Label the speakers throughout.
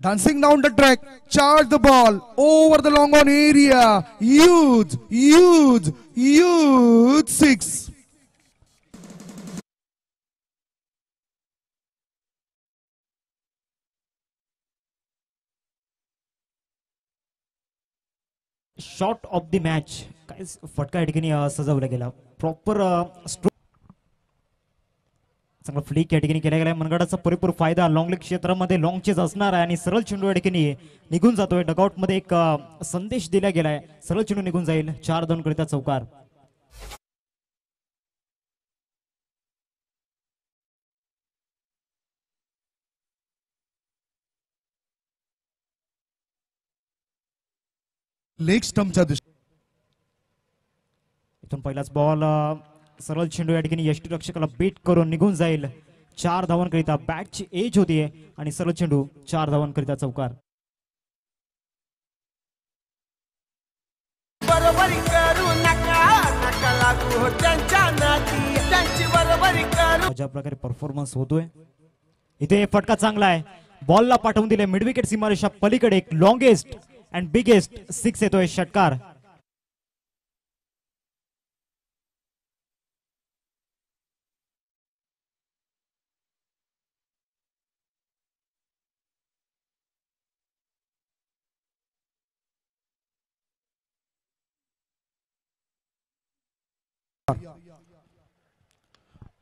Speaker 1: Dancing down the track, charge the ball over the long on area. Huge six.
Speaker 2: Shot of the match काय फटका या ठिकाणी सजवला गेला proper चांगला flick या ठिकाणी केला गेला मनगडाचा पुरेपूर फायदा लॉंग लेग क्षेत्रामध्ये लॉंग चेज असणार आहे आणि सरळ चेंडू या ठिकाणी निघून जातोय डगआउट मध्ये एक संदेश दिला गेलाय सरळ चेंडू निघून जाईल 4-2 करिता चौकार
Speaker 1: लेग स्टंपच्या दिशेने
Speaker 2: इथून पहिलाच बॉल सरळ चेंडू या ठिकाणी यष्टीरक्षकाला बीट करून निघून जाईल 4 धावांकरिता बॅटची एज होतीये आणि सरळ चेंडू 4 धावांकरिता चौकार
Speaker 3: बरोबरी करू नका नका लागू हो त्यांच्या नाती त्यांची बरोबरी करू
Speaker 2: अशा प्रकारे परफॉर्मन्स होतोय इथे फटका चांगला आहे बॉलला पाठवून दिले मिड विकेट सीमारेषा पलीकडे एक लॉंगेस्ट अँड बिगेस्ट 6 येतोय षटकार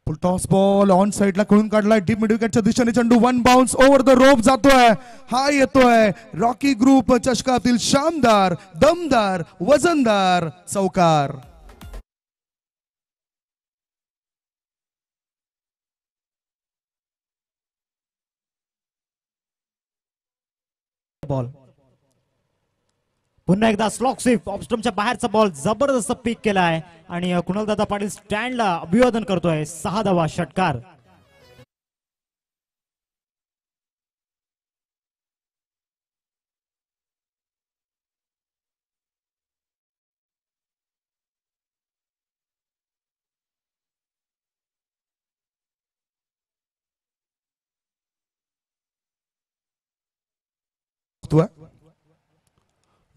Speaker 1: फुल टॉस बॉल ऑन साइडला कळून काढलाय डीप मिड विकेटच्या दिशेने चेंडू one bounce over the rope जातोय हा येतोय रॉकी ग्रुप चषकातील शानदार दमदार वजनदार चौकार
Speaker 2: बॉल पुन्हा एकदा स्लॉक स्वीप ऑफस्टम्पच्या बाहेरचा बॉल जबरदस्त पिक केला आहे आणि कुणाल दादा पाटील स्टँडला अभिवादन करतोय 6 धावा षटकार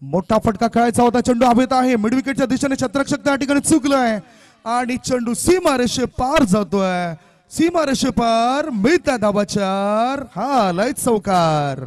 Speaker 1: मोठा फटका खेळायचा होता चेंडू हवेत आहे मिड विकेटच्या दिशेने क्षेत्ररक्षक त्या ठिकाणी चुकलाय आणि चेंडू सीमारेषे पार जातोय सीमारेषे पार मिळत्या धावा 4 हा लय चौकार